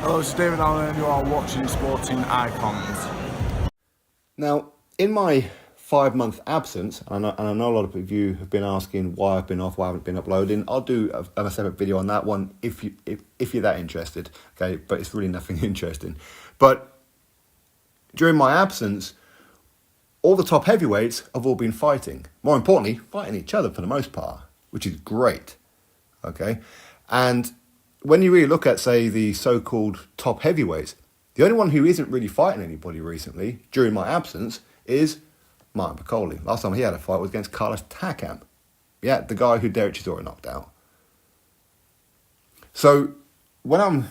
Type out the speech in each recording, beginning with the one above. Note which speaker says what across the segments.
Speaker 1: Hello, this is David Allen and you are watching Sporting Icons.
Speaker 2: Now, in my 5-month absence, and I know a lot of you have been asking why I've been off, why I haven't been uploading. I'll do a separate video on that one if you're that interested, okay? But it's really nothing interesting. But during my absence, all the top heavyweights have all been fighting. More importantly, fighting each other for the most part, which is great, okay? And when you really look at, say, the so-called top heavyweights, the only one who isn't really fighting anybody recently during my absence is Martin Bakole. Last time he had a fight was against Carlos Takam. Yeah, the guy who Derek Chisora knocked out. So when I'm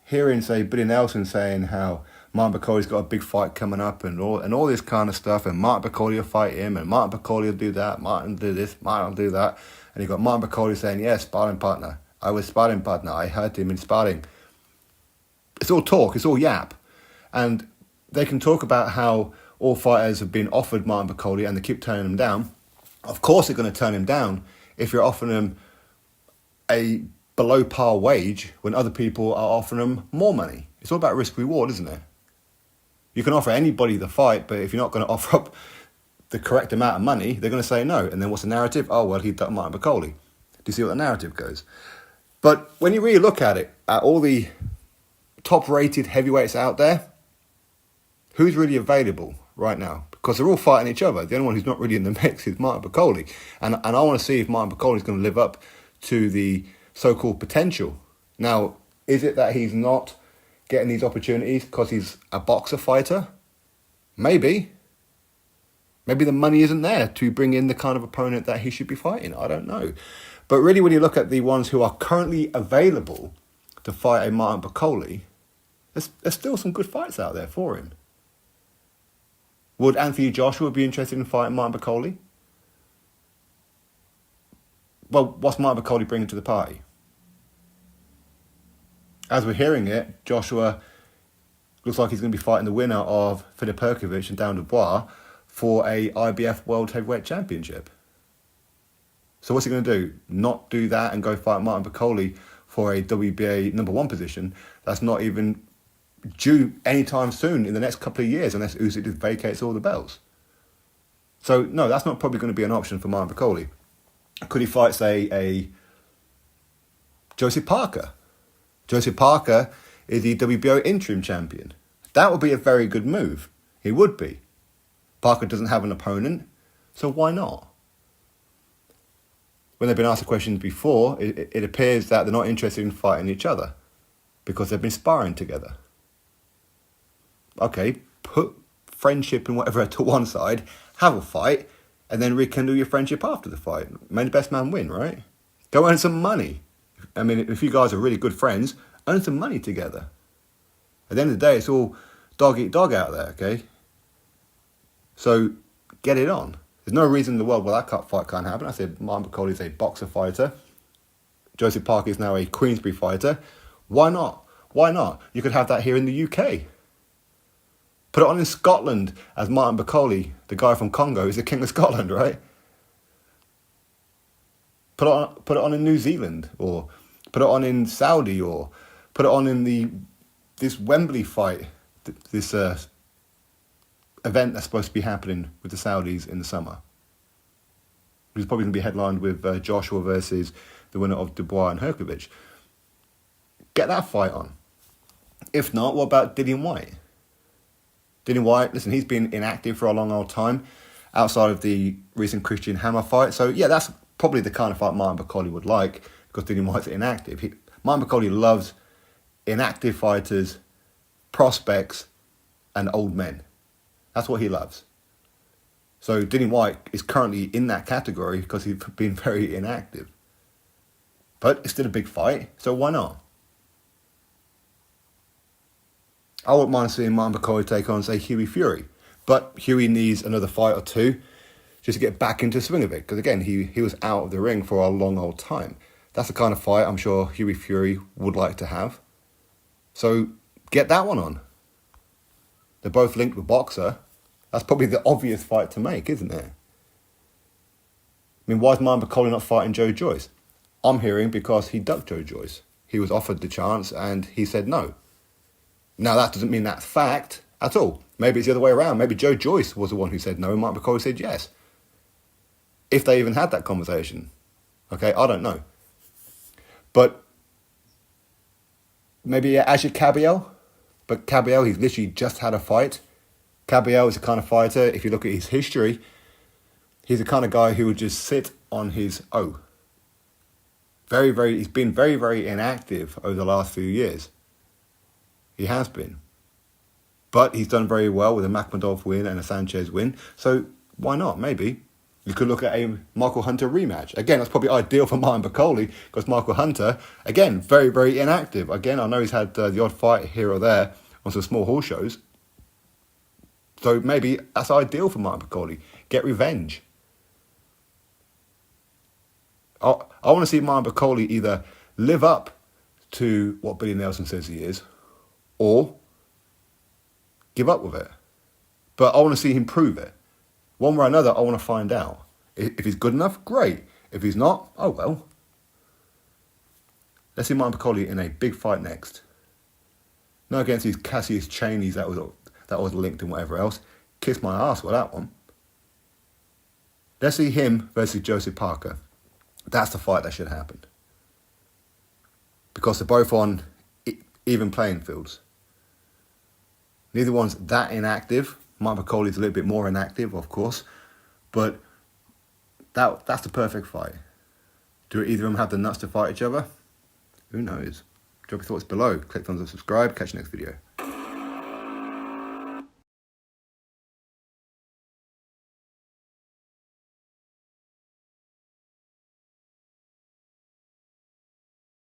Speaker 2: hearing, say, Billy Nelson saying how Martin Bakole's got a big fight coming up and all this kind of stuff, and Martin Bakole will fight him, and Martin Bakole will do that, Martin will do this, Martin will do that, and you've got Martin Bakole saying, yeah, sparring partner. I was sparring partner. I hurt him in sparring. It's all talk. It's all yap. And they can talk about how all fighters have been offered Martin Bakole and they keep turning him down. Of course they're going to turn him down if you're offering him a below par wage when other people are offering him more money. It's all about risk-reward, isn't it? You can offer anybody the fight, but if you're not going to offer up the correct amount of money, they're going to say no. And then what's the narrative? Oh, well, he ducked Martin Bakole. Do you see what the narrative goes? But when you really look at it, at all the top-rated heavyweights out there, who's really available right now? Because they're all fighting each other. The only one who's not really in the mix is Martin Bakole. And I want to see if Martin Bakole is going to live up to the so-called potential. Now, is it that he's not getting these opportunities because he's a boxer fighter? Maybe. Maybe the money isn't there to bring in the kind of opponent that he should be fighting. I don't know. But really, when you look at the ones who are currently available to fight a Martin Bakole, there's still some good fights out there for him. Would Anthony Joshua be interested in fighting Martin Bakole? Well, what's Martin Bakole bringing to the party? As we're hearing it, Joshua looks like he's going to be fighting the winner of Filip Perkovic and Darren Dubois for a IBF World Heavyweight Championship. So what's he going to do? Not do that and go fight Martin Bakole for a WBA number 1 position that's not even due anytime soon in the next couple of years unless Usyk just vacates all the belts. So no, that's not probably going to be an option for Martin Bakole. Could he fight, say, a Joseph Parker? Joseph Parker is the WBO interim champion. That would be a very good move. He would be. Parker doesn't have an opponent, so why not? When they've been asked the questions before, it appears that they're not interested in fighting each other because they've been sparring together. Okay, put friendship and whatever to one side, have a fight, and then rekindle your friendship after the fight. May the best man win, right? Go earn some money. I mean, if you guys are really good friends, earn some money together. At the end of the day, it's all dog eat dog out there, okay? So get it on. There's no reason in the world why that fight can't happen. I said Martin Bakole is a boxer fighter. Joseph Parker is now a Queensberry fighter. Why not? Why not? You could have that here in the UK. Put it on in Scotland as Martin Bakole, the guy from Congo, is the king of Scotland, right? Put it on in New Zealand, or put it on in Saudi, or put it on in this Wembley fight, this event that's supposed to be happening with the Saudis in the summer. Which is probably going to be headlined with Joshua versus the winner of Dubois and Herkovic. Get that fight on. If not, what about Dillian Whyte? Dillian Whyte, listen, he's been inactive for a long old time outside of the recent Christian Hammer fight. So yeah, that's probably the kind of fight Martin Bakole would like because Dillian Whyte's inactive. Martin Bakole loves inactive fighters, prospects, and old men. That's what he loves. So Dillian Whyte is currently in that category because he's been very inactive. But it's still a big fight, so why not? I wouldn't mind seeing Martin Bakole take on, say, Hughie Fury. But Hughie needs another fight or two just to get back into the swing of it. Because again, he was out of the ring for a long old time. That's the kind of fight I'm sure Hughie Fury would like to have. So get that one on. They're both linked with boxer. That's probably the obvious fight to make, isn't it? I mean, why is Martin Bakole not fighting Joe Joyce? I'm hearing because he ducked Joe Joyce. He was offered the chance and he said no. Now, that doesn't mean that's fact at all. Maybe it's the other way around. Maybe Joe Joyce was the one who said no and Mike Bakole said yes. If they even had that conversation. Okay, I don't know. But maybe Ajit Cabiel. But Cabiel, he's literally just had a fight. Cabiel is the kind of fighter, if you look at his history, he's the kind of guy who would just sit on his O. He's been very, very inactive over the last few years. He has been. But he's done very well with a Makhmudov win and a Sanchez win. So why not? Maybe. You could look at a Michael Hunter rematch. Again, that's probably ideal for Martin Bakole because Michael Hunter, again, very, very inactive. Again, I know he's had the odd fight here or there on some small horse shows. So maybe that's ideal for Martin Bakole. Get revenge. I want to see Martin Bakole either live up to what Billy Nelson says he is or give up with it. But I want to see him prove it. One way or another, I want to find out. If he's good enough, great. If he's not, oh well. Let's see Martin Bakole in a big fight next. Not against these Cassius Cheneys that was linked and whatever else. Kiss my ass with that one. Let's see him versus Joseph Parker. That's the fight that should happen. Because they're both on even playing fields. Neither one's that inactive. Mike Bakole's a little bit more inactive, of course. But that's the perfect fight. Do either of them have the nuts to fight each other? Who knows? Drop your thoughts below. Click thumbs up, subscribe. Catch you next video.